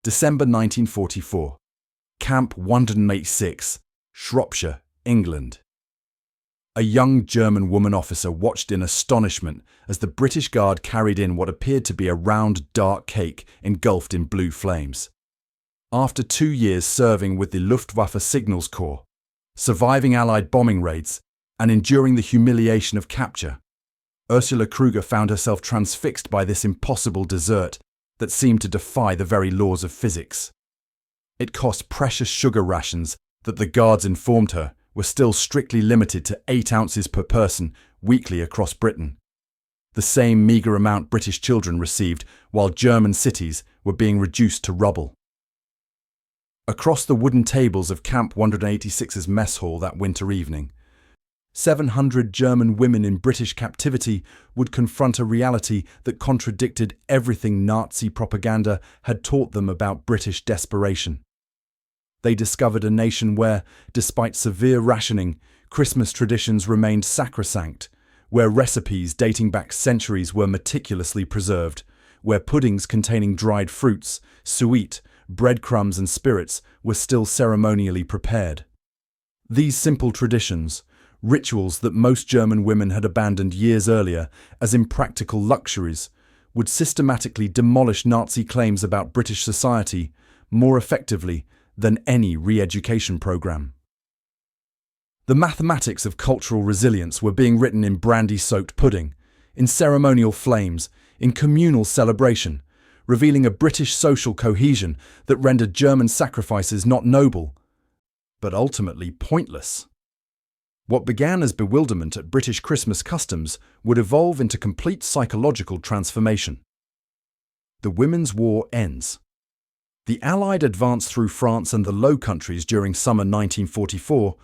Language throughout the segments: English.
December 1944. Camp 186, Shropshire, England. A young German woman officer watched in astonishment as the British Guard carried in what appeared to be a round, dark cake engulfed in blue flames. After 2 years serving with the Luftwaffe Signals Corps, surviving Allied bombing raids, and enduring the humiliation of capture, Ursula Krüger found herself transfixed by this impossible dessert that seemed to defy the very laws of physics. It cost precious sugar rations that the guards informed her were still strictly limited to 8 ounces per person weekly across Britain, the same meager amount British children received while German cities were being reduced to rubble. Across the wooden tables of Camp 186's mess hall that winter evening, 700 German women in British captivity would confront a reality that contradicted everything Nazi propaganda had taught them about British desperation. They discovered a nation where, despite severe rationing, Christmas traditions remained sacrosanct, where recipes dating back centuries were meticulously preserved, where puddings containing dried fruits, suet, breadcrumbs and spirits were still ceremonially prepared. These simple traditions, rituals that most German women had abandoned years earlier as impractical luxuries, would systematically demolish Nazi claims about British society more effectively than any re-education program. The mathematics of cultural resilience were being written in brandy-soaked pudding, in ceremonial flames, in communal celebration, revealing a British social cohesion that rendered German sacrifices not noble, but ultimately pointless. What began as bewilderment at British Christmas customs would evolve into complete psychological transformation. The Women's War ends. The Allied advance through France and the Low Countries during summer 1944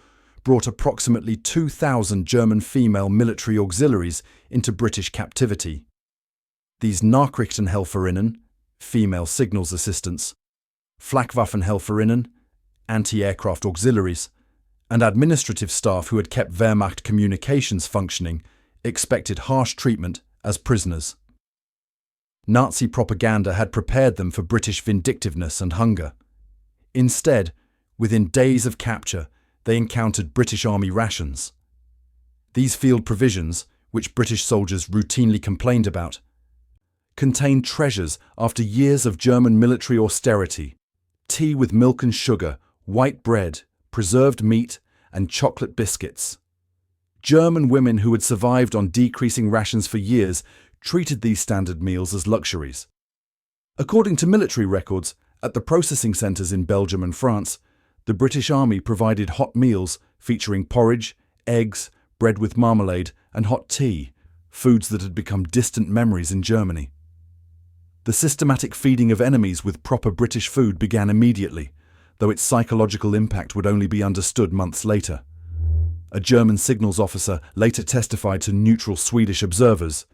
brought approximately 2,000 German female military auxiliaries into British captivity. These Nachrichtenhelferinnen, female signals assistants, Flakwaffenhelferinnen, anti-aircraft auxiliaries, and administrative staff who had kept Wehrmacht communications functioning expected harsh treatment as prisoners. Nazi propaganda had prepared them for British vindictiveness and hunger. Instead, within days of capture, they encountered British Army rations. These field provisions, which British soldiers routinely complained about, contained treasures after years of German military austerity: tea with milk and sugar, white bread, preserved meat, and chocolate biscuits. German women who had survived on decreasing rations for years treated these standard meals as luxuries. According to military records, at the processing centres in Belgium and France, the British Army provided hot meals featuring porridge, eggs, bread with marmalade, and hot tea, foods that had become distant memories in Germany. The systematic feeding of enemies with proper British food began immediately, though its psychological impact would only be understood months later. A German signals officer later testified to neutral Swedish observers,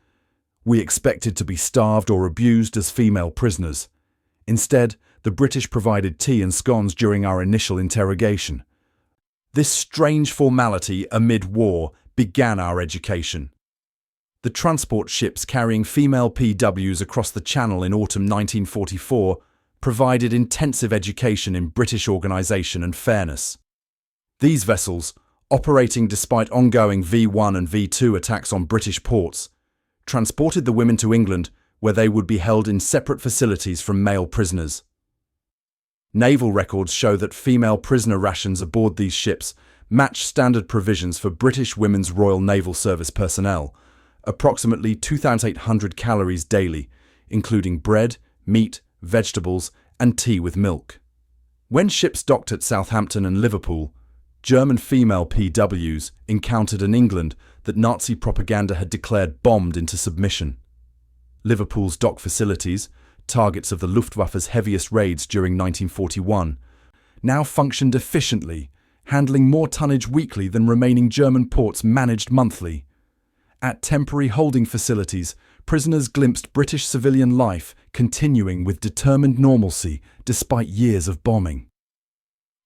"We expected to be starved or abused as female prisoners. Instead, the British provided tea and scones during our initial interrogation. This strange formality amid war began our education." The transport ships carrying female POWs across the Channel in autumn 1944 provided intensive education in British organisation and fairness. These vessels, operating despite ongoing V1 and V2 attacks on British ports, transported the women to England, where they would be held in separate facilities from male prisoners. Naval records show that female prisoner rations aboard these ships matched standard provisions for British Women's Royal Naval Service personnel, approximately 2,800 calories daily, including bread, meat, vegetables, and tea with milk. When ships docked at Southampton and Liverpool, German female POWs encountered an England that Nazi propaganda had declared bombed into submission. Liverpool's dock facilities, targets of the Luftwaffe's heaviest raids during 1941, now functioned efficiently, handling more tonnage weekly than remaining German ports managed monthly. At temporary holding facilities, prisoners glimpsed British civilian life continuing with determined normalcy despite years of bombing.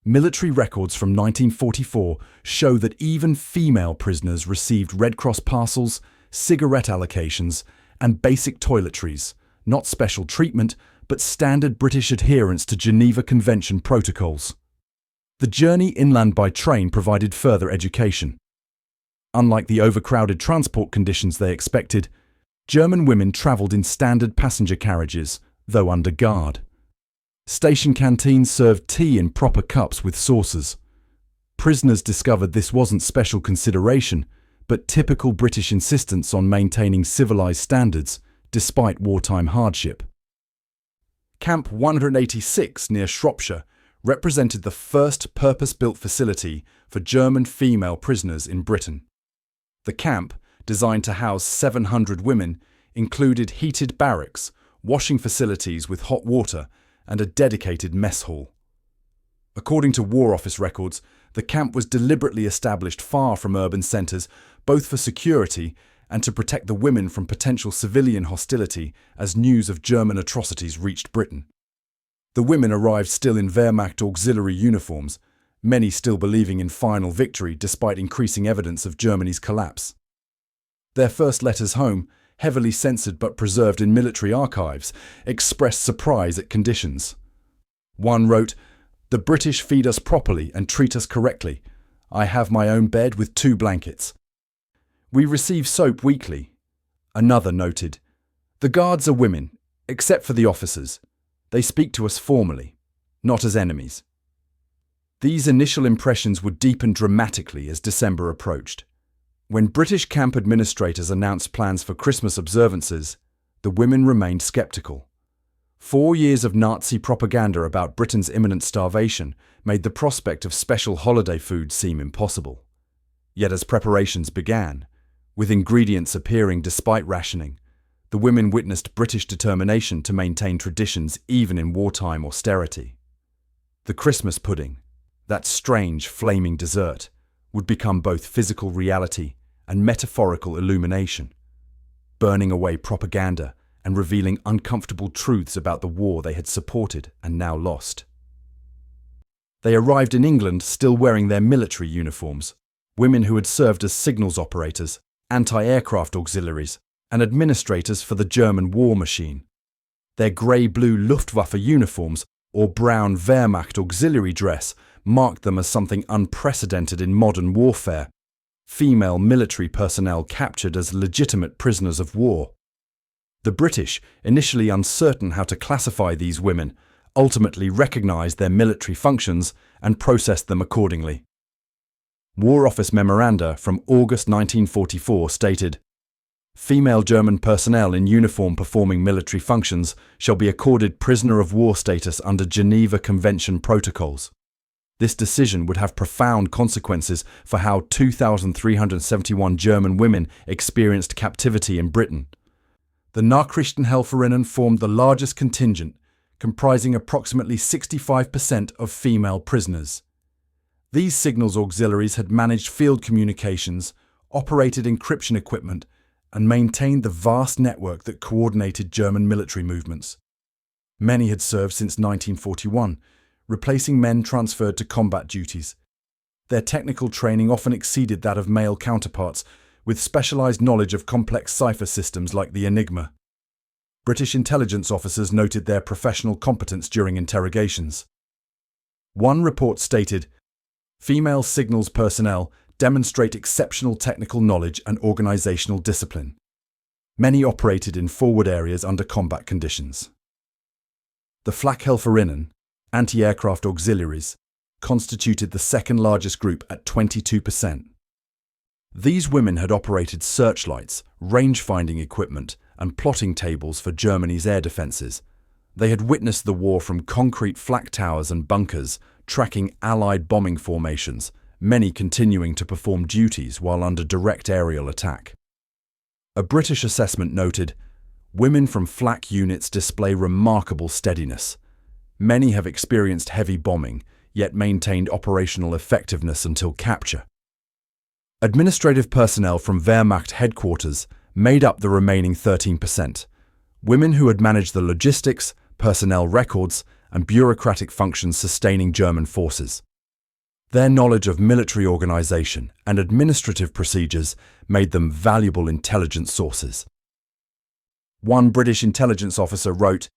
Military records from 1944 show that even female prisoners received Red Cross parcels, cigarette allocations, and basic toiletries, not special treatment, but standard British adherence to Geneva Convention protocols. The journey inland by train provided further education. Unlike the overcrowded transport conditions they expected, German women travelled in standard passenger carriages, though under guard. Station canteens served tea in proper cups with saucers. Prisoners discovered this wasn't special consideration, but typical British insistence on maintaining civilised standards despite wartime hardship. Camp 186 near Shropshire represented the first purpose-built facility for German female prisoners in Britain. The camp, designed to house 700 women, included heated barracks, washing facilities with hot water, and a dedicated mess hall. According to War Office records, the camp was deliberately established far from urban centres, both for security and to protect the women from potential civilian hostility as news of German atrocities reached Britain. The women arrived still in Wehrmacht auxiliary uniforms, many still believing in final victory despite increasing evidence of Germany's collapse. Their first letters home, heavily censored but preserved in military archives, expressed surprise at conditions. One wrote, "The British feed us properly and treat us correctly. I have my own bed with 2 blankets. We receive soap weekly." Another noted, "The guards are women, except for the officers. They speak to us formally, not as enemies." These initial impressions would deepen dramatically as December approached. When British camp administrators announced plans for Christmas observances, the women remained sceptical. 4 years of Nazi propaganda about Britain's imminent starvation made the prospect of special holiday food seem impossible. Yet as preparations began, with ingredients appearing despite rationing, the women witnessed British determination to maintain traditions even in wartime austerity. The Christmas pudding, that strange, flaming dessert, would become both physical reality and metaphorical illumination, burning away propaganda and revealing uncomfortable truths about the war they had supported and now lost. They arrived in England still wearing their military uniforms, women who had served as signals operators, anti-aircraft auxiliaries, and administrators for the German war machine. Their grey-blue Luftwaffe uniforms or brown Wehrmacht auxiliary dress marked them as something unprecedented in modern warfare, female military personnel captured as legitimate prisoners of war. The British, initially uncertain how to classify these women, ultimately recognised their military functions and processed them accordingly. War Office memoranda from August 1944 stated, "Female German personnel in uniform performing military functions shall be accorded prisoner of war status under Geneva Convention protocols." This decision would have profound consequences for how 2,371 German women experienced captivity in Britain. The Nachrichtenhelferinnen formed the largest contingent, comprising approximately 65% of female prisoners. These signals auxiliaries had managed field communications, operated encryption equipment, and maintained the vast network that coordinated German military movements. Many had served since 1941, replacing men transferred to combat duties. Their technical training often exceeded that of male counterparts, with specialised knowledge of complex cipher systems like the Enigma. British intelligence officers noted their professional competence during interrogations. One report stated, "Female signals personnel demonstrate exceptional technical knowledge and organisational discipline. Many operated in forward areas under combat conditions." The Flakhelferinnen, anti-aircraft auxiliaries, constituted the second largest group at 22%. These women had operated searchlights, range-finding equipment, and plotting tables for Germany's air defences. They had witnessed the war from concrete flak towers and bunkers, tracking Allied bombing formations, many continuing to perform duties while under direct aerial attack. A British assessment noted, "Women from flak units display remarkable steadiness. Many have experienced heavy bombing, yet maintained operational effectiveness until capture." Administrative personnel from Wehrmacht headquarters made up the remaining 13%, women who had managed the logistics, personnel records, and bureaucratic functions sustaining German forces. Their knowledge of military organisation and administrative procedures made them valuable intelligence sources. One British intelligence officer wrote,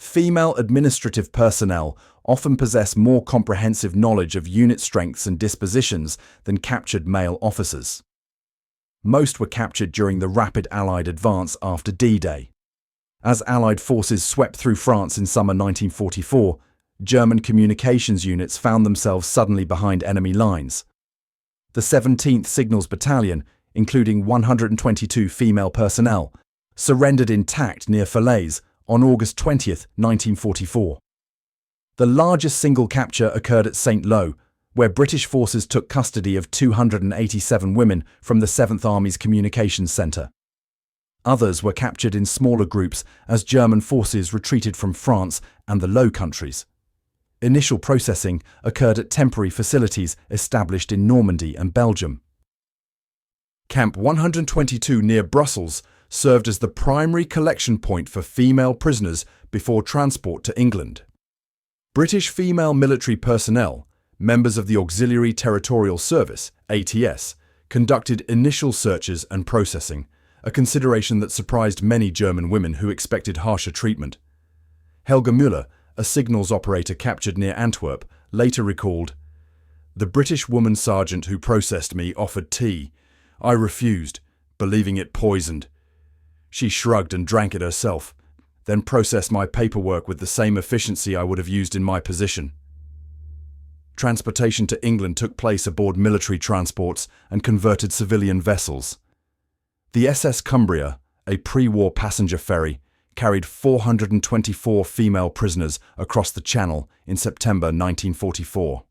Female administrative personnel often possess more comprehensive knowledge of unit strengths and dispositions than captured male officers. Most were captured during the rapid Allied advance after D-Day. As Allied forces swept through France in summer 1944, German communications units found themselves suddenly behind enemy lines. The 17th Signals Battalion, including 122 female personnel, surrendered intact near Falaise on August 20, 1944. The largest single capture occurred at Saint-Lô, where British forces took custody of 287 women from the 7th Army's Communications Centre. Others were captured in smaller groups as German forces retreated from France and the Low Countries. Initial processing occurred at temporary facilities established in Normandy and Belgium. Camp 122 near Brussels served as the primary collection point for female prisoners before transport to England. British female military personnel, members of the Auxiliary Territorial Service, ATS, conducted initial searches and processing, a consideration that surprised many German women who expected harsher treatment. Helga Müller, a signals operator captured near Antwerp, later recalled, "The British woman sergeant who processed me offered tea. I refused, believing it poisoned. She shrugged and drank it herself, then processed my paperwork with the same efficiency I would have used in my position." Transportation to England took place aboard military transports and converted civilian vessels. The SS Cumbria, a pre-war passenger ferry, carried 424 female prisoners across the Channel in September 1944.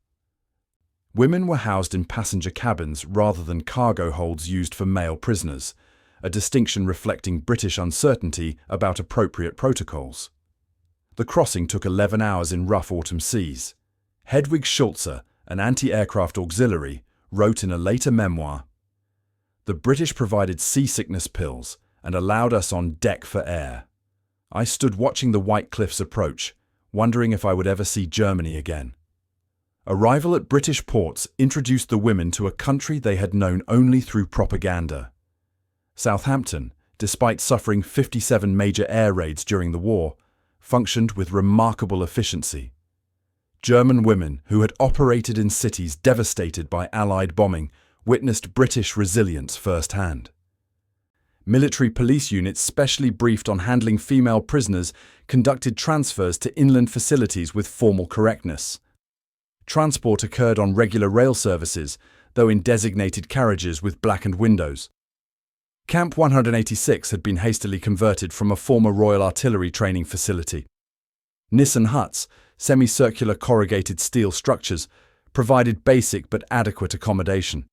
Women were housed in passenger cabins rather than cargo holds used for male prisoners, a distinction reflecting British uncertainty about appropriate protocols. The crossing took 11 hours in rough autumn seas. Hedwig Schulze, an anti-aircraft auxiliary, wrote in a later memoir, "The British provided seasickness pills and allowed us on deck for air. I stood watching the white cliffs approach, wondering if I would ever see Germany again." Arrival at British ports introduced the women to a country they had known only through propaganda. Southampton, despite suffering 57 major air raids during the war, functioned with remarkable efficiency. German women who had operated in cities devastated by Allied bombing witnessed British resilience firsthand. Military police units specially briefed on handling female prisoners conducted transfers to inland facilities with formal correctness. Transport occurred on regular rail services, though in designated carriages with blackened windows. Camp 186 had been hastily converted from a former Royal Artillery training facility. Nissen huts, semicircular corrugated steel structures, provided basic but adequate accommodation.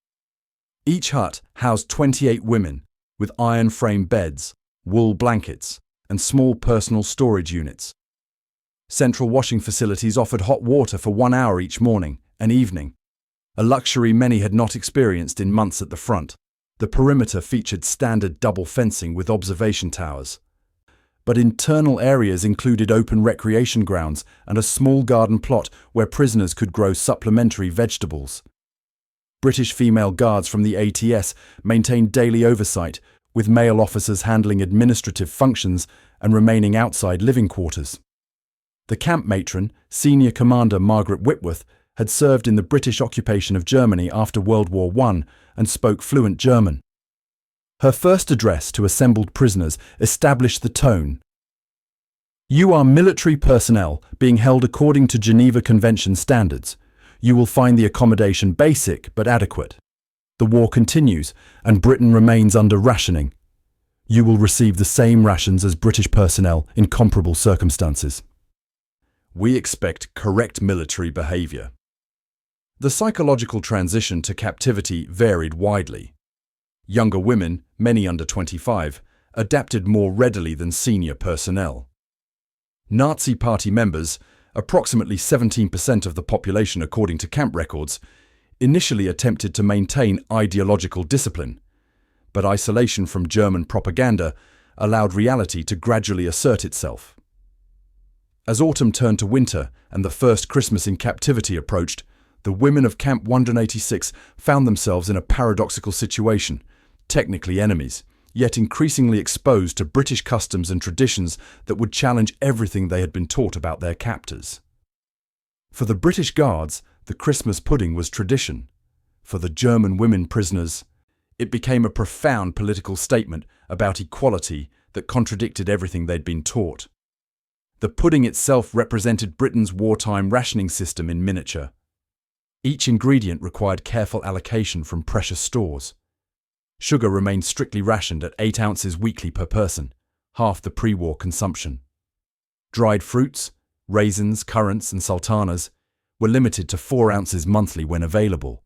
Each hut housed 28 women, with iron frame beds, wool blankets, and small personal storage units. Central washing facilities offered hot water for 1 hour each morning and evening, a luxury many had not experienced in months at the front. The perimeter featured standard double fencing with observation towers. But internal areas included open recreation grounds and a small garden plot where prisoners could grow supplementary vegetables. British female guards from the ATS maintained daily oversight, with male officers handling administrative functions and remaining outside living quarters. The camp matron, Senior Commander Margaret Whitworth, had served in the British occupation of Germany after World War I and spoke fluent German. Her first address to assembled prisoners established the tone. "You are military personnel being held according to Geneva Convention standards. You will find the accommodation basic but adequate. The war continues and Britain remains under rationing. You will receive the same rations as British personnel in comparable circumstances. We expect correct military behaviour." The psychological transition to captivity varied widely. Younger women, many under 25, adapted more readily than senior personnel. Nazi Party members, approximately 17% of the population according to camp records, initially attempted to maintain ideological discipline, but isolation from German propaganda allowed reality to gradually assert itself. As autumn turned to winter and the first Christmas in captivity approached, the women of Camp 186 found themselves in a paradoxical situation, technically enemies, yet increasingly exposed to British customs and traditions that would challenge everything they had been taught about their captors. For the British Guards, the Christmas pudding was tradition. For the German women prisoners, it became a profound political statement about equality that contradicted everything they'd been taught. The pudding itself represented Britain's wartime rationing system in miniature. Each ingredient required careful allocation from precious stores. Sugar remained strictly rationed at 8 ounces weekly per person, half the pre-war consumption. Dried fruits, raisins, currants and sultanas were limited to 4 ounces monthly when available.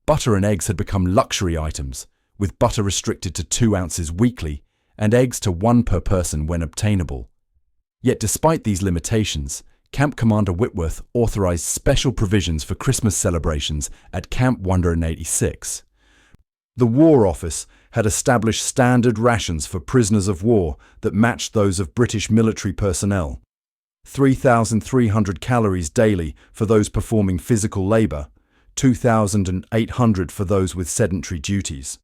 Butter and eggs had become luxury items, with butter restricted to 2 ounces weekly and eggs to 1 per person when obtainable. Yet despite these limitations, Camp Commander Whitworth authorized special provisions for Christmas celebrations at Camp 186. The War Office had established standard rations for prisoners of war that matched those of British military personnel. 3,300 calories daily for those performing physical labor, 2,800 for those with sedentary duties.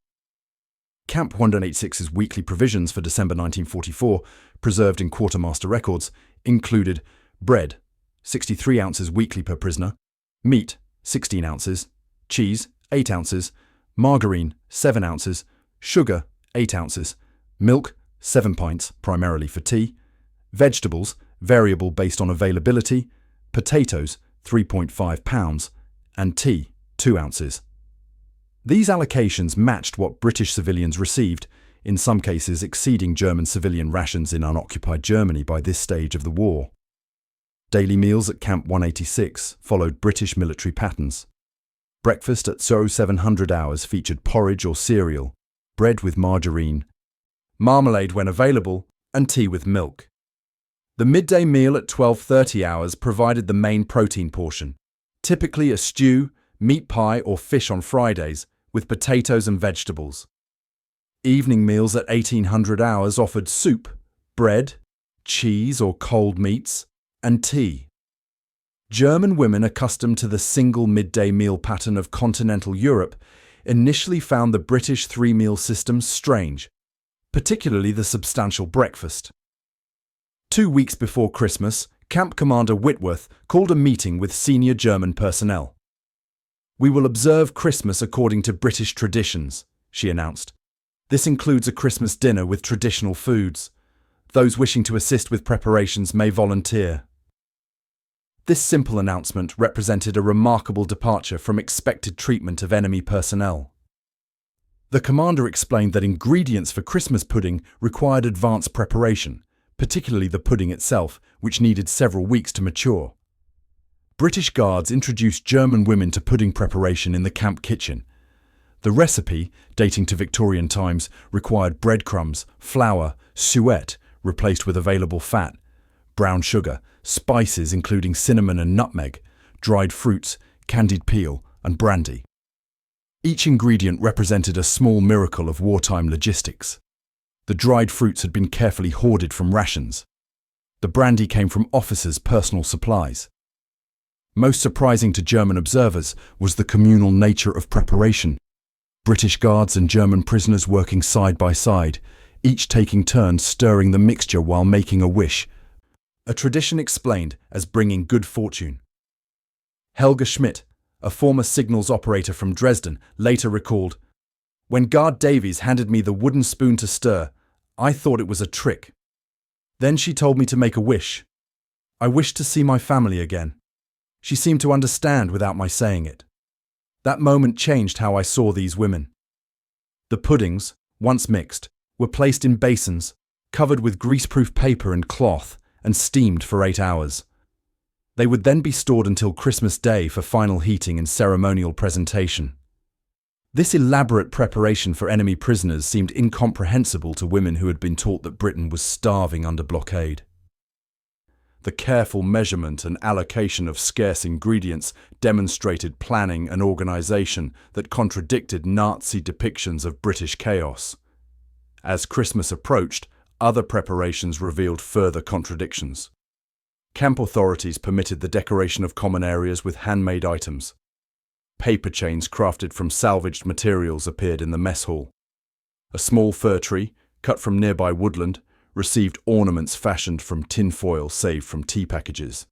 Camp 186's weekly provisions for December 1944, preserved in quartermaster records, included bread, 63 ounces weekly per prisoner, meat, 16 ounces, cheese, 8 ounces, margarine, 7 ounces, sugar, 8 ounces, milk, 7 pints, primarily for tea, vegetables, variable based on availability, potatoes, 3.5 pounds, and tea, 2 ounces. These allocations matched what British civilians received, in some cases exceeding German civilian rations in unoccupied Germany by this stage of the war. Daily meals at Camp 186 followed British military patterns. Breakfast at 0700 hours featured porridge or cereal, bread with margarine, marmalade when available, and tea with milk. The midday meal at 12:30 hours provided the main protein portion, typically a stew, meat pie or fish on Fridays, with potatoes and vegetables. Evening meals at 1800 hours offered soup, bread, cheese or cold meats, and tea. German women accustomed to the single midday meal pattern of continental Europe initially found the British 3-meal system strange, particularly the substantial breakfast. 2 weeks before Christmas, Camp Commander Whitworth called a meeting with senior German personnel. "We will observe Christmas according to British traditions," she announced. "This includes a Christmas dinner with traditional foods. Those wishing to assist with preparations may volunteer." This simple announcement represented a remarkable departure from expected treatment of enemy personnel. The commander explained that ingredients for Christmas pudding required advanced preparation, particularly the pudding itself, which needed several weeks to mature. British Guards introduced German women to pudding preparation in the camp kitchen. The recipe, dating to Victorian times, required breadcrumbs, flour, suet, replaced with available fat, brown sugar, spices including cinnamon and nutmeg, dried fruits, candied peel, and brandy. Each ingredient represented a small miracle of wartime logistics. The dried fruits had been carefully hoarded from rations. The brandy came from officers' personal supplies. Most surprising to German observers was the communal nature of preparation. British Guards and German prisoners working side by side, each taking turns stirring the mixture while making a wish, a tradition explained as bringing good fortune. Helga Schmidt, a former signals operator from Dresden, later recalled, "When Guard Davies handed me the wooden spoon to stir, I thought it was a trick. Then she told me to make a wish. I wished to see my family again. She seemed to understand without my saying it. That moment changed how I saw these women." The puddings, once mixed, were placed in basins, covered with greaseproof paper and cloth, and steamed for 8 hours. They would then be stored until Christmas Day for final heating and ceremonial presentation. This elaborate preparation for enemy prisoners seemed incomprehensible to women who had been taught that Britain was starving under blockade. The careful measurement and allocation of scarce ingredients demonstrated planning and organization that contradicted Nazi depictions of British chaos. As Christmas approached, other preparations revealed further contradictions. Camp authorities permitted the decoration of common areas with handmade items. Paper chains crafted from salvaged materials appeared in the mess hall. A small fir tree, cut from nearby woodland, received ornaments fashioned from tin foil saved from tea packages.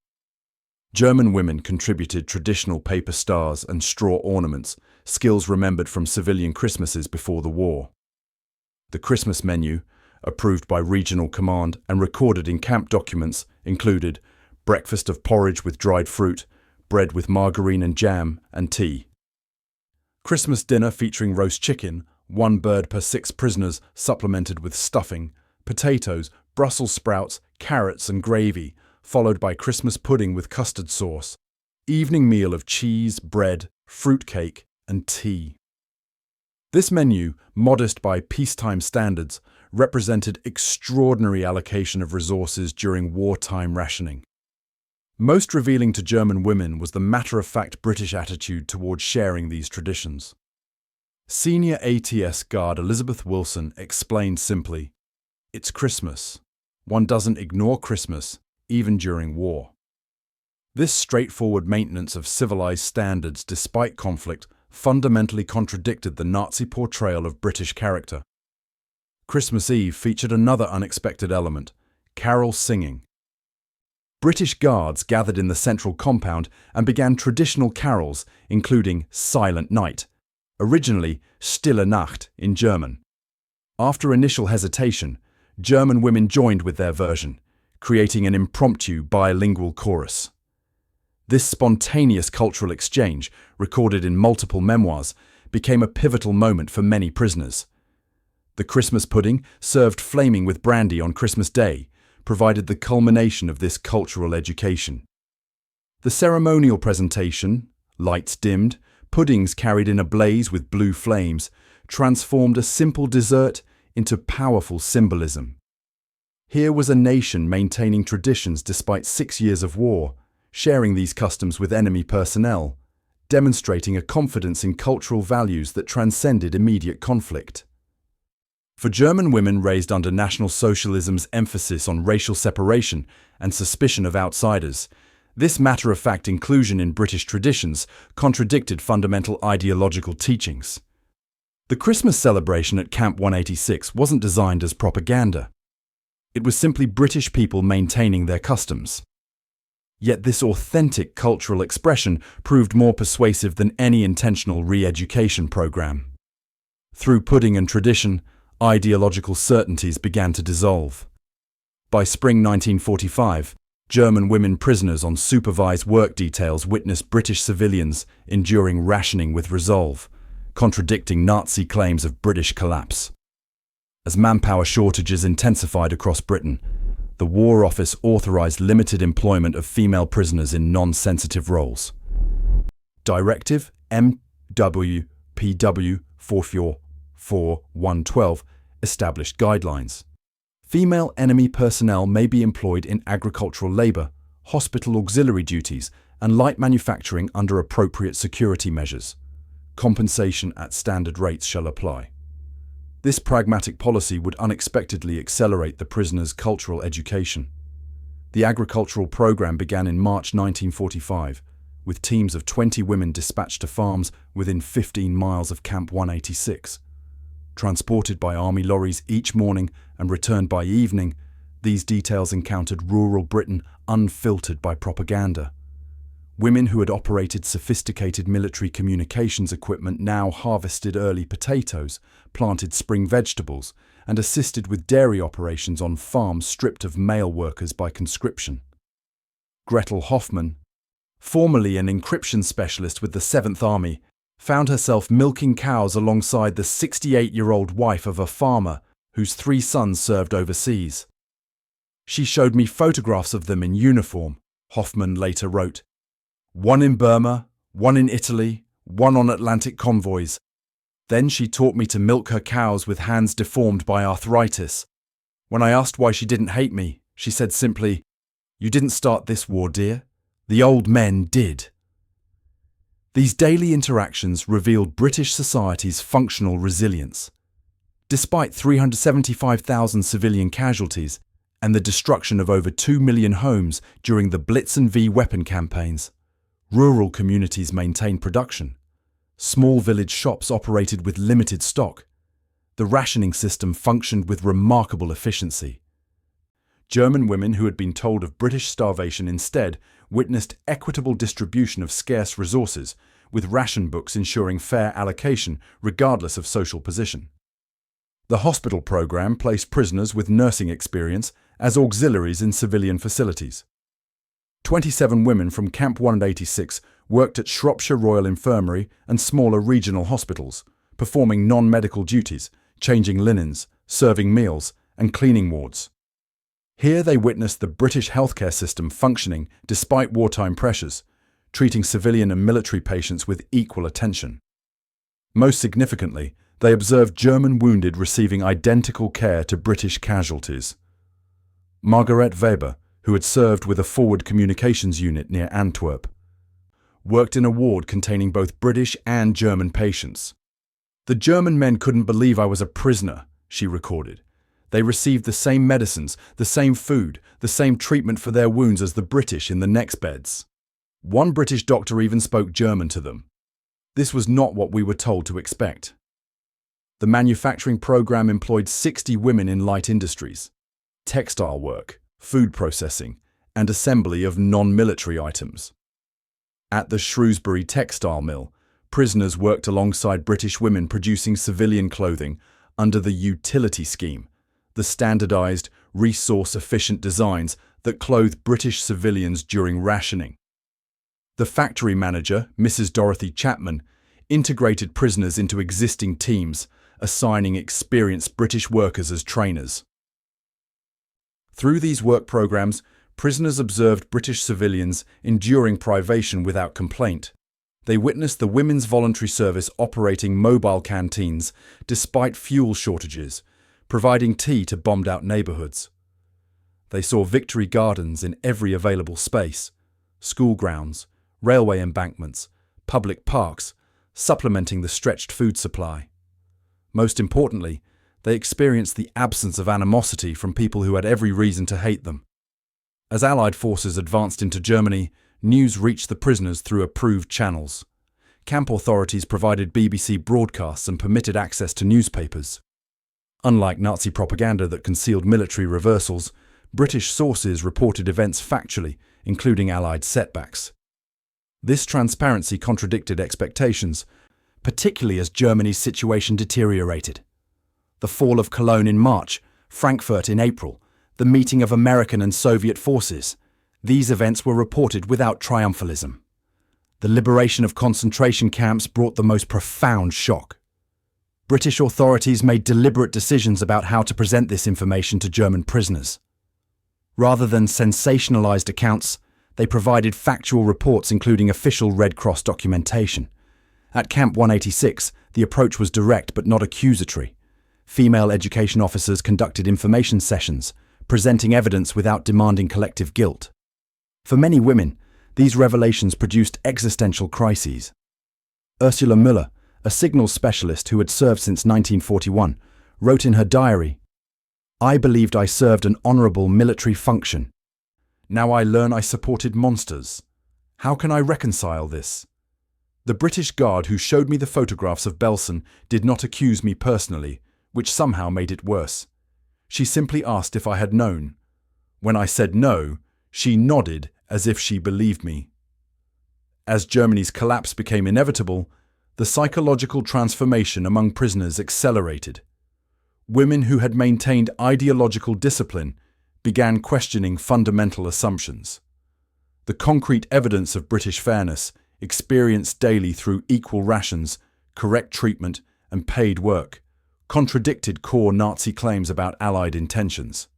German women contributed traditional paper stars and straw ornaments, skills remembered from civilian Christmases before the war. The Christmas menu, approved by regional command and recorded in camp documents, included breakfast of porridge with dried fruit, bread with margarine and jam, and tea. Christmas dinner featuring roast chicken, 1 bird per 6 prisoners, supplemented with stuffing, potatoes, Brussels sprouts, carrots and gravy, followed by Christmas pudding with custard sauce. Evening meal of cheese, bread, fruit cake and tea. This menu, modest by peacetime standards, represented extraordinary allocation of resources during wartime rationing. Most revealing to German women was the matter-of-fact British attitude towards sharing these traditions. Senior ATS guard Elizabeth Wilson explained simply, "It's Christmas. One doesn't ignore Christmas, even during war." This straightforward maintenance of civilized standards despite conflict fundamentally contradicted the Nazi portrayal of British character. Christmas Eve featured another unexpected element, carol singing. British guards gathered in the central compound and began traditional carols, including Silent Night, originally Stille Nacht in German. After initial hesitation, German women joined with their version, creating an impromptu bilingual chorus. This spontaneous cultural exchange, recorded in multiple memoirs, became a pivotal moment for many prisoners. The Christmas pudding, served flaming with brandy on Christmas Day, provided the culmination of this cultural education. The ceremonial presentation, lights dimmed, puddings carried in a blaze with blue flames, transformed a simple dessert into powerful symbolism. Here was a nation maintaining traditions despite 6 years of war, sharing these customs with enemy personnel, demonstrating a confidence in cultural values that transcended immediate conflict. For German women raised under National Socialism's emphasis on racial separation and suspicion of outsiders, this matter-of-fact inclusion in British traditions contradicted fundamental ideological teachings. The Christmas celebration at Camp 186 wasn't designed as propaganda. It was simply British people maintaining their customs. Yet this authentic cultural expression proved more persuasive than any intentional re-education program. Through pudding and tradition, ideological certainties began to dissolve. By spring 1945, German women prisoners on supervised work details witnessed British civilians enduring rationing with resolve, contradicting Nazi claims of British collapse. As manpower shortages intensified across Britain, the War Office authorized limited employment of female prisoners in non-sensitive roles. Directive MWPW 44112 established guidelines. Female enemy personnel may be employed in agricultural labor, hospital auxiliary duties, and light manufacturing under appropriate security measures. Compensation at standard rates shall apply. This pragmatic policy would unexpectedly accelerate the prisoners' cultural education. The agricultural program began in March 1945, with teams of 20 women dispatched to farms within 15 miles of Camp 186. Transported by army lorries each morning and returned by evening, these details encountered rural Britain unfiltered by propaganda. Women who had operated sophisticated military communications equipment now harvested early potatoes, planted spring vegetables, and assisted with dairy operations on farms stripped of male workers by conscription. Gretel Hoffmann, formerly an encryption specialist with the 7th Army, found herself milking cows alongside the 68-year-old wife of a farmer whose 3 sons served overseas. "She showed me photographs of them in uniform," Hoffmann later wrote. "One in Burma, one in Italy, one on Atlantic convoys. Then she taught me to milk her cows with hands deformed by arthritis. When I asked why she didn't hate me, she said simply, 'You didn't start this war, dear. The old men did.'" These daily interactions revealed British society's functional resilience. Despite 375,000 civilian casualties and the destruction of over 2 million homes during the Blitz and V weapon campaigns, rural communities maintained production. Small village shops operated with limited stock. The rationing system functioned with remarkable efficiency. German women who had been told of British starvation instead witnessed equitable distribution of scarce resources, with ration books ensuring fair allocation regardless of social position. The hospital program placed prisoners with nursing experience as auxiliaries in civilian facilities. 27 women from Camp 186 worked at Shropshire Royal Infirmary and smaller regional hospitals, performing non-medical duties, changing linens, serving meals, and cleaning wards. Here they witnessed the British healthcare system functioning despite wartime pressures, treating civilian and military patients with equal attention. Most significantly, they observed German wounded receiving identical care to British casualties. Margaret Weber, who had served with a forward communications unit near Antwerp, worked in a ward containing both British and German patients. "The German men couldn't believe I was a prisoner," she recorded. "They received the same medicines, the same food, the same treatment for their wounds as the British in the next beds. One British doctor even spoke German to them. This was not what we were told to expect." The manufacturing program employed 60 women in light industries, textile work, food processing, and assembly of non-military items. At the Shrewsbury textile mill, prisoners worked alongside British women producing civilian clothing under the utility scheme, the standardized, resource-efficient designs that clothed British civilians during rationing. The factory manager, Mrs. Dorothy Chapman, integrated prisoners into existing teams, assigning experienced British workers as trainers. Through these work programs, prisoners observed British civilians enduring privation without complaint. They witnessed the Women's Voluntary Service operating mobile canteens despite fuel shortages, providing tea to bombed-out neighbourhoods. They saw victory gardens in every available space, school grounds, railway embankments, public parks, supplementing the stretched food supply. Most importantly, they experienced the absence of animosity from people who had every reason to hate them. As Allied forces advanced into Germany, news reached the prisoners through approved channels. Camp authorities provided BBC broadcasts and permitted access to newspapers. Unlike Nazi propaganda that concealed military reversals, British sources reported events factually, including Allied setbacks. This transparency contradicted expectations, particularly as Germany's situation deteriorated. The fall of Cologne in March, Frankfurt in April, the meeting of American and Soviet forces. These events were reported without triumphalism. The liberation of concentration camps brought the most profound shock. British authorities made deliberate decisions about how to present this information to German prisoners. Rather than sensationalized accounts, they provided factual reports including official Red Cross documentation. At Camp 186, the approach was direct but not accusatory. Female education officers conducted information sessions, presenting evidence without demanding collective guilt. For many women, these revelations produced existential crises. Ursula Müller, a signals specialist who had served since 1941, wrote in her diary, "I believed I served an honourable military function. Now I learn I supported monsters. How can I reconcile this? The British guard who showed me the photographs of Belsen did not accuse me personally, which somehow made it worse. She simply asked if I had known. When I said no, she nodded as if she believed me." As Germany's collapse became inevitable, the psychological transformation among prisoners accelerated. Women who had maintained ideological discipline began questioning fundamental assumptions. The concrete evidence of British fairness, experienced daily through equal rations, correct treatment, and paid work, contradicted core Nazi claims about Allied intentions.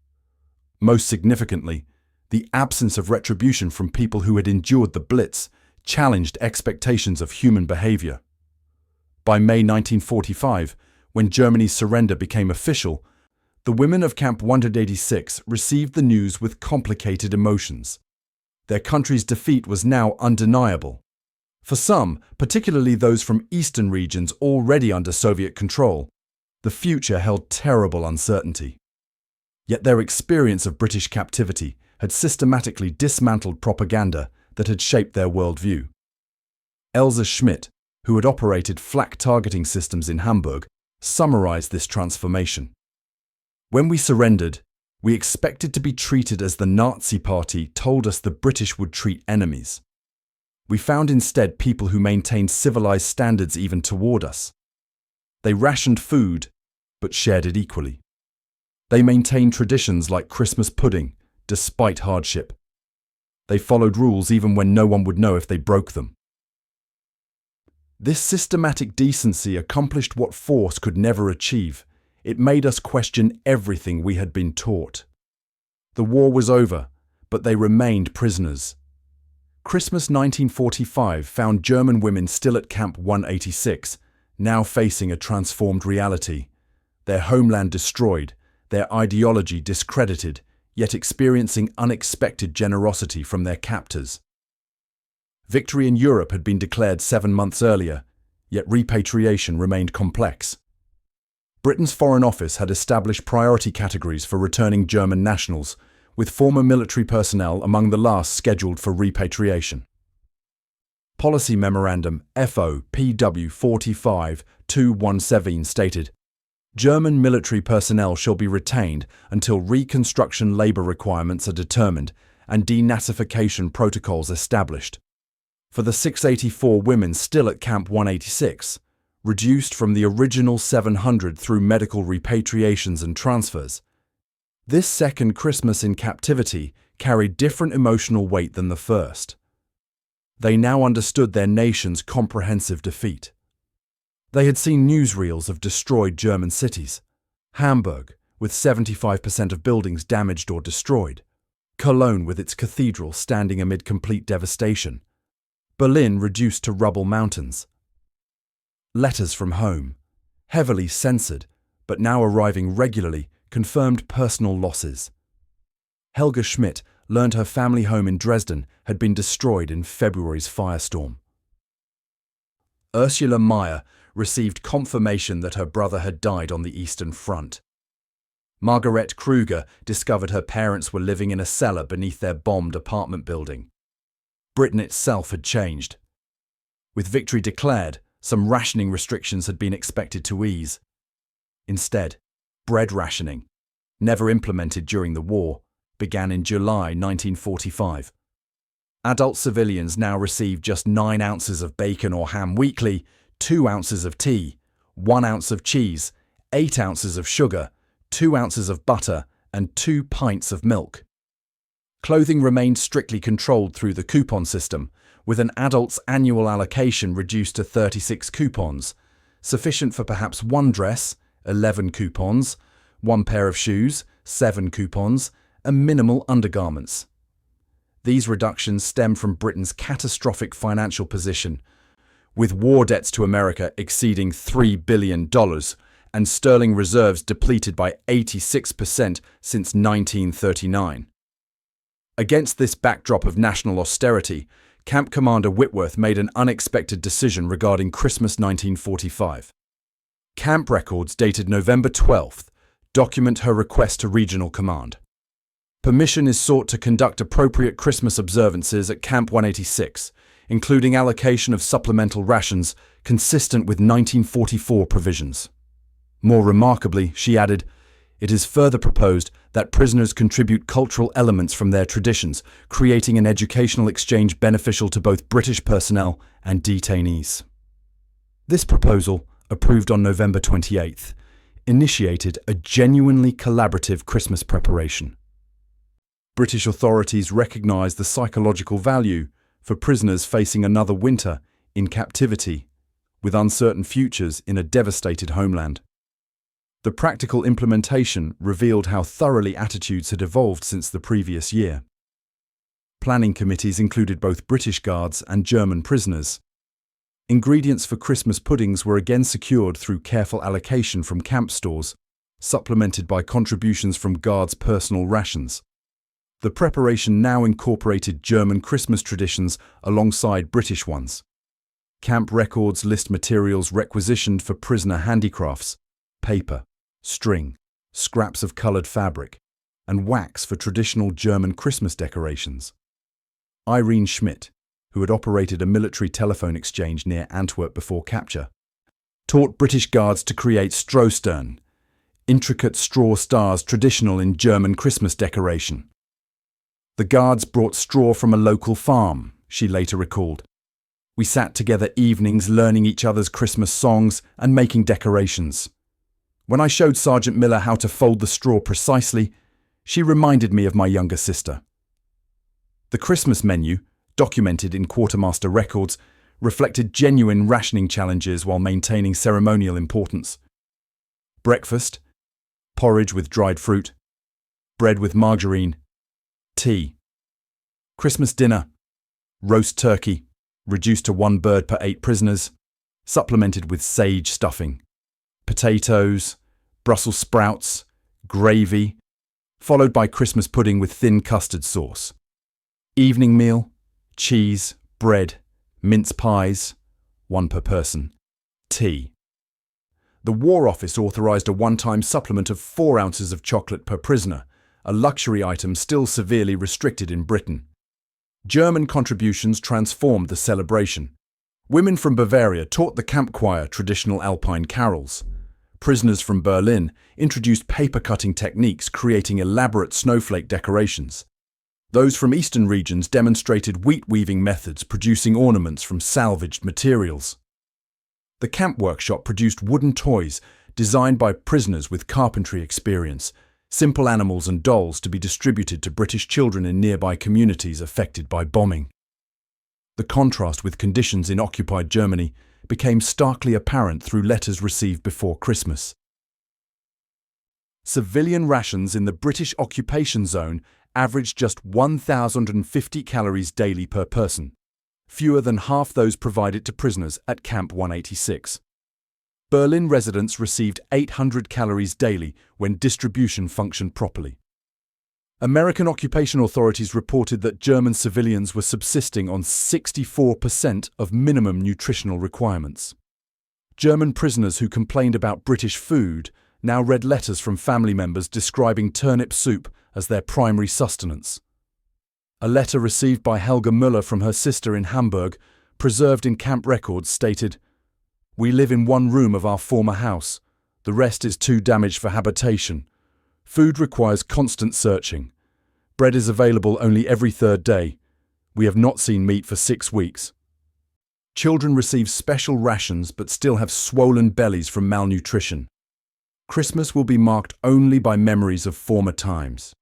Most significantly, the absence of retribution from people who had endured the Blitz challenged expectations of human behaviour. By May 1945, when Germany's surrender became official, the women of Camp 186 received the news with complicated emotions. Their country's defeat was now undeniable. For some, particularly those from eastern regions already under Soviet control, the future held terrible uncertainty. Yet their experience of British captivity had systematically dismantled propaganda that had shaped their worldview. Elsa Schmidt, who had operated flak targeting systems in Hamburg, summarize this transformation. When we surrendered, we expected to be treated as the Nazi Party told us the British would treat enemies. We found instead people who maintained civilized standards even toward us. They rationed food, but shared it equally. They maintained traditions like Christmas pudding, despite hardship. They followed rules even when no one would know if they broke them. This systematic decency accomplished what force could never achieve. It made us question everything we had been taught. The war was over, but they remained prisoners. Christmas 1945 found German women still at Camp 186, now facing a transformed reality. Their homeland destroyed, their ideology discredited, yet experiencing unexpected generosity from their captors. Victory in Europe had been declared 7 months earlier, yet repatriation remained complex. Britain's Foreign Office had established priority categories for returning German nationals, with former military personnel among the last scheduled for repatriation. Policy Memorandum FO PW 45-217 stated, German military personnel shall be retained until reconstruction labour requirements are determined and denazification protocols established. For the 684 women still at Camp 186, reduced from the original 700 through medical repatriations and transfers, this second Christmas in captivity carried different emotional weight than the first. They now understood their nation's comprehensive defeat. They had seen newsreels of destroyed German cities. Hamburg, with 75% of buildings damaged or destroyed. Cologne, with its cathedral standing amid complete devastation. Berlin reduced to rubble mountains. Letters from home, heavily censored, but now arriving regularly, confirmed personal losses. Helga Schmidt learned her family home in Dresden had been destroyed in February's firestorm. Ursula Meyer received confirmation that her brother had died on the Eastern Front. Margaret Krüger discovered her parents were living in a cellar beneath their bombed apartment building. Britain itself had changed. With victory declared, some rationing restrictions had been expected to ease. Instead, bread rationing, never implemented during the war, began in July 1945. Adult civilians now received just 9 ounces of bacon or ham weekly, 2 ounces of tea, 1 ounce of cheese, 8 ounces of sugar, 2 ounces of butter, and 2 pints of milk. Clothing remained strictly controlled through the coupon system, with an adult's annual allocation reduced to 36 coupons, sufficient for perhaps 1 dress, 11 coupons, 1 pair of shoes, 7 coupons, and minimal undergarments. These reductions stem from Britain's catastrophic financial position, with war debts to America exceeding $3 billion and sterling reserves depleted by 86% since 1939. Against this backdrop of national austerity, Camp Commander Whitworth made an unexpected decision regarding Christmas 1945. Camp records dated November 12th document her request to Regional Command. Permission is sought to conduct appropriate Christmas observances at Camp 186, including allocation of supplemental rations consistent with 1944 provisions. More remarkably, she added, it is further proposed that prisoners contribute cultural elements from their traditions, creating an educational exchange beneficial to both British personnel and detainees. This proposal, approved on November 28th, initiated a genuinely collaborative Christmas preparation. British authorities recognised the psychological value for prisoners facing another winter in captivity, with uncertain futures in a devastated homeland. The practical implementation revealed how thoroughly attitudes had evolved since the previous year. Planning committees included both British guards and German prisoners. Ingredients for Christmas puddings were again secured through careful allocation from camp stores, supplemented by contributions from guards' personal rations. The preparation now incorporated German Christmas traditions alongside British ones. Camp records list materials requisitioned for prisoner handicrafts, paper, string, scraps of coloured fabric, and wax for traditional German Christmas decorations. Irene Schmidt, who had operated a military telephone exchange near Antwerp before capture, taught British Guards to create Strohstern, intricate straw stars traditional in German Christmas decoration. The Guards brought straw from a local farm, she later recalled. We sat together evenings learning each other's Christmas songs and making decorations. When I showed Sergeant Miller how to fold the straw precisely, she reminded me of my younger sister. The Christmas menu, documented in quartermaster records, reflected genuine rationing challenges while maintaining ceremonial importance. Breakfast, porridge with dried fruit, bread with margarine, tea. Christmas dinner, roast turkey, reduced to 1 bird per 8 prisoners, supplemented with sage stuffing, potatoes, Brussels sprouts, gravy, followed by Christmas pudding with thin custard sauce. Evening meal, cheese, bread, mince pies, 1 per person, tea. The War Office authorised a one-time supplement of 4 ounces of chocolate per prisoner, a luxury item still severely restricted in Britain. German contributions transformed the celebration. Women from Bavaria taught the camp choir traditional Alpine carols. Prisoners from Berlin introduced paper-cutting techniques, creating elaborate snowflake decorations. Those from eastern regions demonstrated wheat-weaving methods, producing ornaments from salvaged materials. The camp workshop produced wooden toys designed by prisoners with carpentry experience, simple animals and dolls to be distributed to British children in nearby communities affected by bombing. The contrast with conditions in occupied Germany became starkly apparent through letters received before Christmas. Civilian rations in the British occupation zone averaged just 1,050 calories daily per person, fewer than half those provided to prisoners at Camp 186. Berlin residents received 800 calories daily when distribution functioned properly. American occupation authorities reported that German civilians were subsisting on 64% of minimum nutritional requirements. German prisoners who complained about British food now read letters from family members describing turnip soup as their primary sustenance. A letter received by Helga Müller from her sister in Hamburg, preserved in camp records, stated, "We live in one room of our former house. The rest is too damaged for habitation. Food requires constant searching. Bread is available only every 3rd day. We have not seen meat for 6 weeks." Children receive special rations but still have swollen bellies from malnutrition. Christmas will be marked only by memories of former times.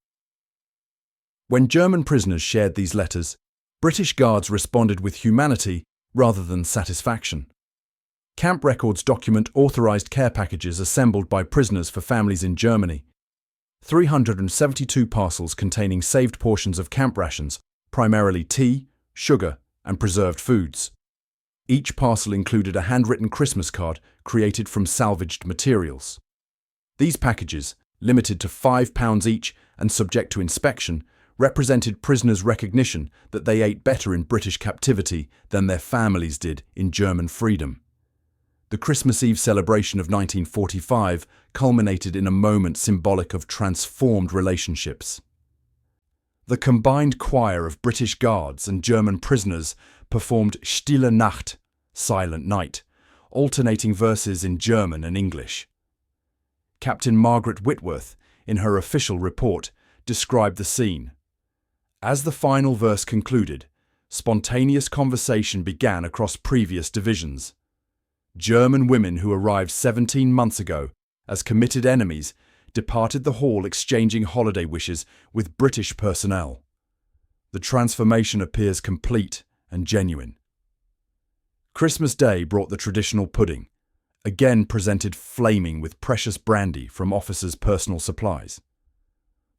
When German prisoners shared these letters, British Guards responded with humanity rather than satisfaction. Camp records document authorised care packages assembled by prisoners for families in Germany. 372 parcels containing saved portions of camp rations, primarily tea, sugar, and preserved foods. Each parcel included a handwritten Christmas card created from salvaged materials. These packages, limited to £5 each and subject to inspection, represented prisoners' recognition that they ate better in British captivity than their families did in German freedom. The Christmas Eve celebration of 1945 culminated in a moment symbolic of transformed relationships. The combined choir of British Guards and German prisoners performed Stille Nacht, Silent Night, alternating verses in German and English. Captain Margaret Whitworth, in her official report, described the scene. As the final verse concluded, spontaneous conversation began across previous divisions. German women who arrived 17 months ago as committed enemies departed the hall exchanging holiday wishes with British personnel. The transformation appears complete and genuine. Christmas Day brought the traditional pudding, again presented flaming with precious brandy from officers' personal supplies.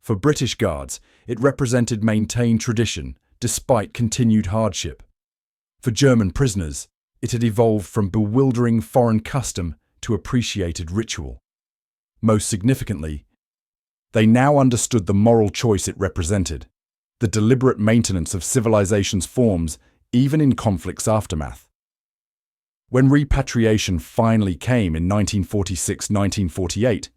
For British Guards, it represented maintained tradition despite continued hardship. For German prisoners, it had evolved from bewildering foreign custom to appreciated ritual. Most significantly, they now understood the moral choice it represented, the deliberate maintenance of civilization's forms even in conflict's aftermath. When repatriation finally came in 1946-1948,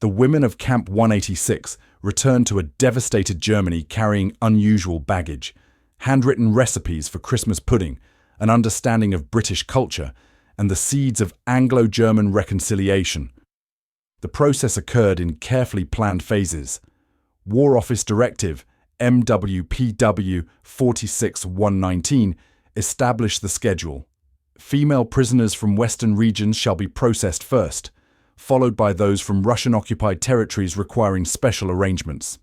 the women of Camp 186 returned to a devastated Germany carrying unusual baggage, handwritten recipes for Christmas pudding, an understanding of British culture, and the seeds of Anglo-German reconciliation. The process occurred in carefully planned phases. War Office Directive MWPW 46119 established the schedule. Female prisoners from Western regions shall be processed first, followed by those from Russian-occupied territories requiring special arrangements.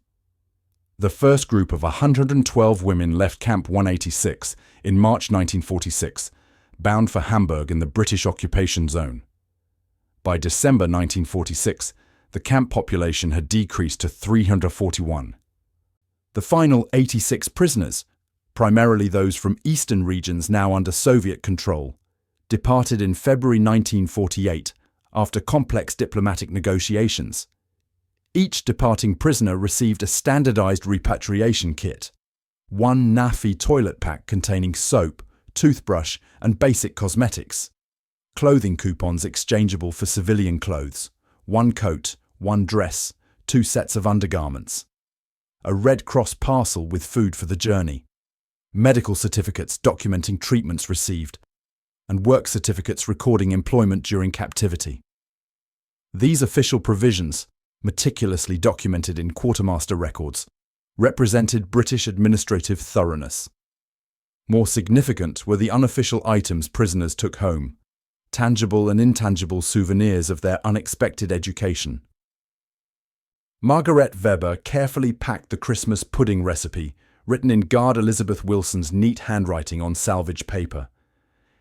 The first group of 112 women left Camp 186 in March 1946, bound for Hamburg in the British occupation zone. By December 1946, the camp population had decreased to 341. The final 86 prisoners, primarily those from eastern regions now under Soviet control, departed in February 1948 after complex diplomatic negotiations. Each departing prisoner received a standardized repatriation kit, one NAFI toilet pack containing soap, toothbrush, and basic cosmetics, clothing coupons exchangeable for civilian clothes, one coat, one dress, 2 sets of undergarments, a Red Cross parcel with food for the journey, medical certificates documenting treatments received, and work certificates recording employment during captivity. These official provisions, meticulously documented in quartermaster records, represented British administrative thoroughness. More significant were the unofficial items prisoners took home, tangible and intangible souvenirs of their unexpected education. Margaret Weber carefully packed the Christmas pudding recipe, written in Guard Elizabeth Wilson's neat handwriting on salvage paper.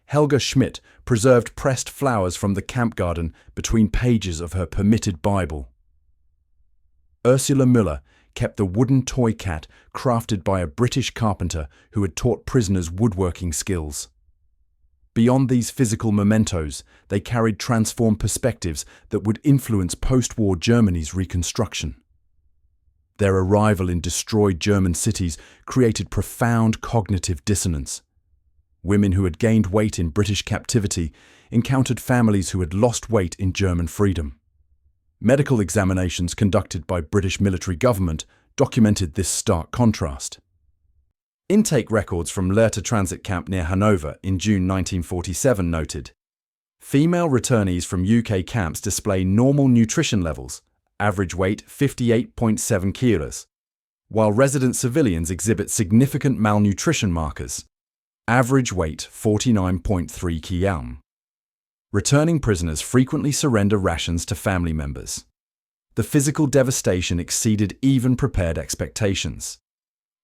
Helga Schmidt preserved pressed flowers from the camp garden between pages of her permitted Bible. Ursula Müller kept the wooden toy cat crafted by a British carpenter who had taught prisoners woodworking skills. Beyond these physical mementos, they carried transformed perspectives that would influence post-war Germany's reconstruction. Their arrival in destroyed German cities created profound cognitive dissonance. Women who had gained weight in British captivity encountered families who had lost weight in German freedom. Medical examinations conducted by British military government documented this stark contrast. Intake records from Lehrte transit camp near Hanover in June 1947 noted, female returnees from UK camps display normal nutrition levels, average weight 58.7 kilos, while resident civilians exhibit significant malnutrition markers, average weight 49.3 kg. Returning prisoners frequently surrender rations to family members. The physical devastation exceeded even prepared expectations.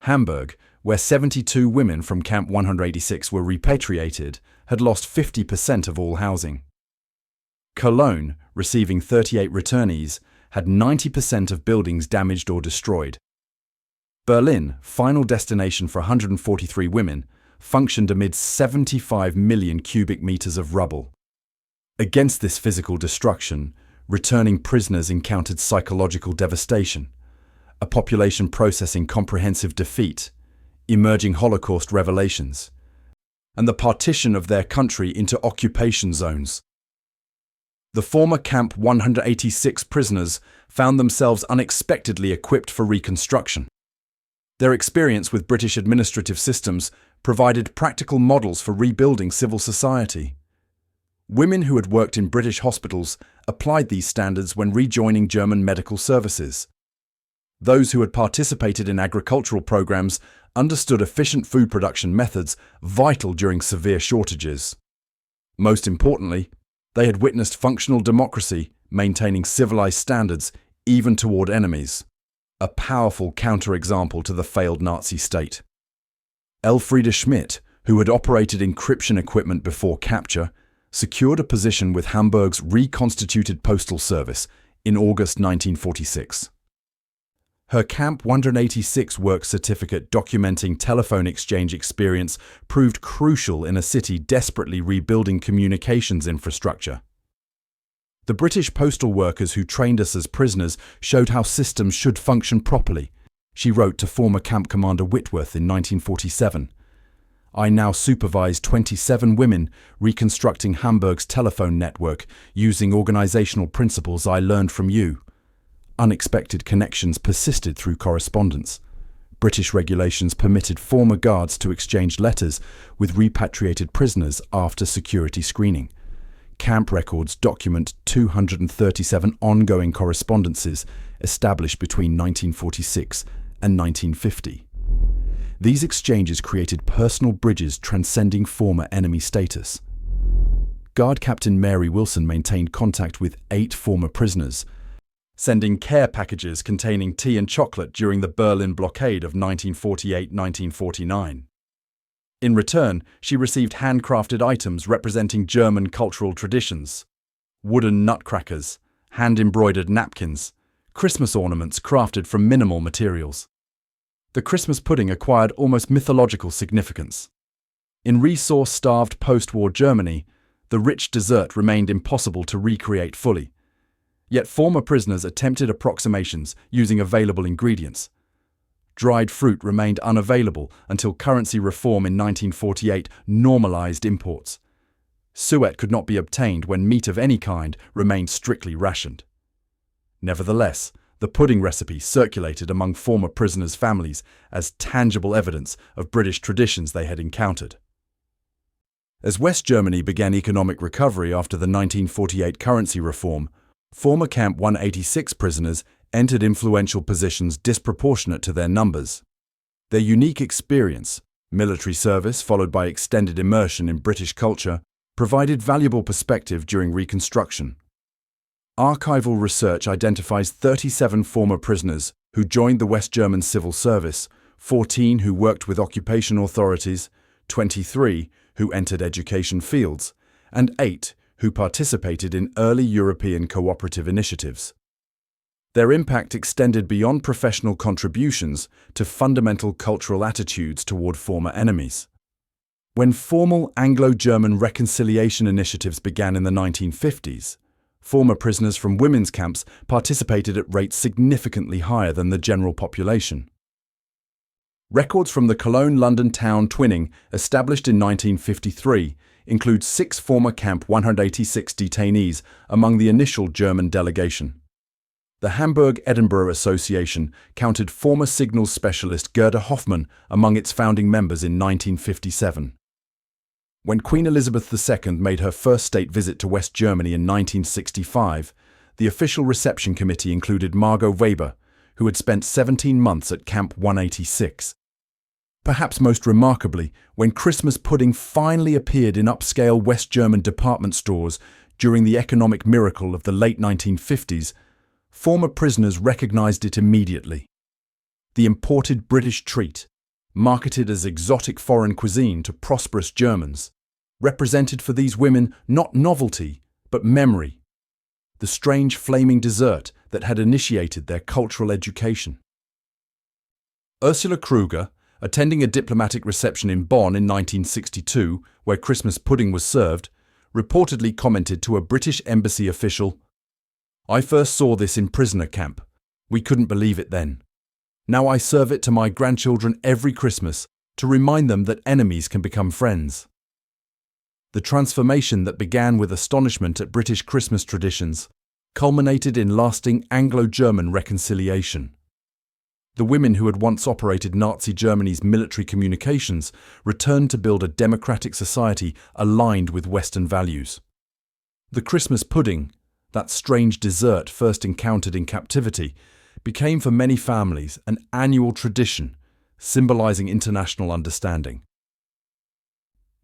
Hamburg, where 72 women from Camp 186 were repatriated, had lost 50% of all housing. Cologne, receiving 38 returnees, had 90% of buildings damaged or destroyed. Berlin, final destination for 143 women, functioned amid 75 million cubic meters of rubble. Against this physical destruction, returning prisoners encountered psychological devastation, a population processing comprehensive defeat, emerging Holocaust revelations, and the partition of their country into occupation zones. The former Camp 186 prisoners found themselves unexpectedly equipped for reconstruction. Their experience with British administrative systems provided practical models for rebuilding civil society. Women who had worked in British hospitals applied these standards when rejoining German medical services. Those who had participated in agricultural programs understood efficient food production methods vital during severe shortages. Most importantly, they had witnessed functional democracy maintaining civilized standards even toward enemies, a powerful counterexample to the failed Nazi state. Elfriede Schmidt, who had operated encryption equipment before capture, secured a position with Hamburg's reconstituted postal service in August 1946. Her Camp 186 work certificate documenting telephone exchange experience proved crucial in a city desperately rebuilding communications infrastructure. The British postal workers who trained us as prisoners showed how systems should function properly, she wrote to former camp commander Whitworth in 1947. I now supervise 27 women reconstructing Hamburg's telephone network using organizational principles I learned from you. Unexpected connections persisted through correspondence. British regulations permitted former guards to exchange letters with repatriated prisoners after security screening. camp records document 237 ongoing correspondences established between 1946 and 1950. These exchanges created personal bridges transcending former enemy status. Guard Captain Mary Wilson maintained contact with 8 former prisoners, sending care packages containing tea and chocolate during the Berlin blockade of 1948-1949. In return, she received handcrafted items representing German cultural traditions: wooden nutcrackers, hand-embroidered napkins, Christmas ornaments crafted from minimal materials. The Christmas pudding acquired almost mythological significance. In resource-starved post-war Germany, the rich dessert remained impossible to recreate fully. Yet former prisoners attempted approximations using available ingredients. Dried fruit remained unavailable until currency reform in 1948 normalized imports. Suet could not be obtained when meat of any kind remained strictly rationed. Nevertheless, the pudding recipe circulated among former prisoners' families as tangible evidence of British traditions they had encountered. As West Germany began economic recovery after the 1948 currency reform, former Camp 186 prisoners entered influential positions disproportionate to their numbers. Their unique experience, military service followed by extended immersion in British culture, provided valuable perspective during Reconstruction. Archival research identifies 37 former prisoners who joined the West German civil service, 14 who worked with occupation authorities, 23 who entered education fields, and 8 who participated in early European cooperative initiatives. Their impact extended beyond professional contributions to fundamental cultural attitudes toward former enemies. When formal Anglo-German reconciliation initiatives began in the 1950s, former prisoners from women's camps participated at rates significantly higher than the general population. Records from the Cologne-London town twinning, established in 1953, include 6 former Camp 186 detainees among the initial German delegation. The Hamburg-Edinburgh Association counted former signals specialist Gerda Hoffmann among its founding members in 1957. When Queen Elizabeth II made her first state visit to West Germany in 1965, the official reception committee included Margot Weber, who had spent 17 months at Camp 186. Perhaps most remarkably, when Christmas pudding finally appeared in upscale West German department stores during the economic miracle of the late 1950s, former prisoners recognized it immediately. The imported British treat, marketed as exotic foreign cuisine to prosperous Germans, represented for these women not novelty, but memory, the strange flaming dessert that had initiated their cultural education. Ursula Krüger, attending a diplomatic reception in Bonn in 1962, where Christmas pudding was served, reportedly commented to a British embassy official, "I first saw this in prisoner camp. We couldn't believe it then. Now I serve it to my grandchildren every Christmas to remind them that enemies can become friends." The transformation that began with astonishment at British Christmas traditions culminated in lasting Anglo-German reconciliation. The women who had once operated Nazi Germany's military communications returned to build a democratic society aligned with Western values. The Christmas pudding, that strange dessert first encountered in captivity, became for many families an annual tradition, symbolizing international understanding.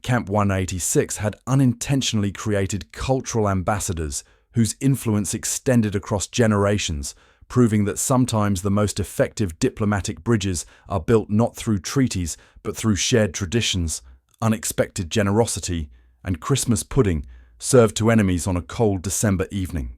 Camp 186 had unintentionally created cultural ambassadors whose influence extended across generations, proving that sometimes the most effective diplomatic bridges are built not through treaties but through shared traditions, unexpected generosity, and Christmas pudding served to enemies on a cold December evening.